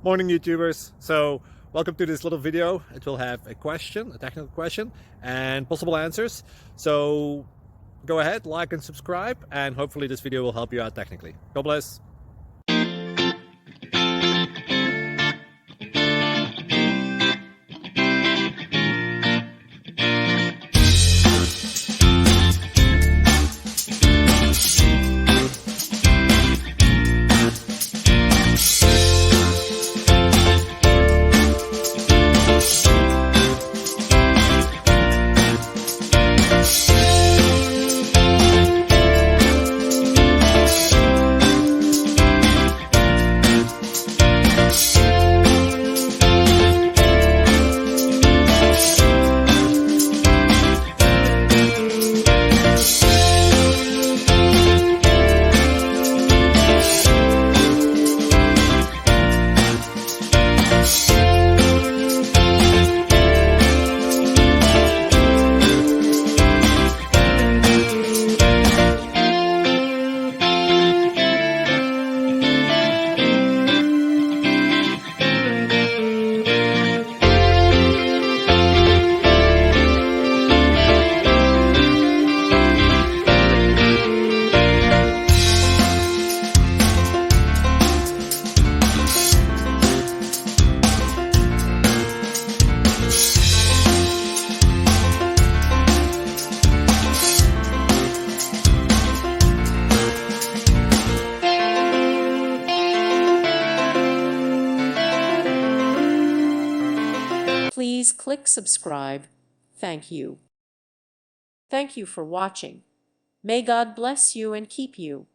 Morning YouTubers. So welcome to this little video. It will have a question, a technical question, and possible answers. So go ahead, like and subscribe, and hopefully this video will help you out technically. God bless. Please click subscribe. Thank you. Thank you for watching. May God bless you and keep you.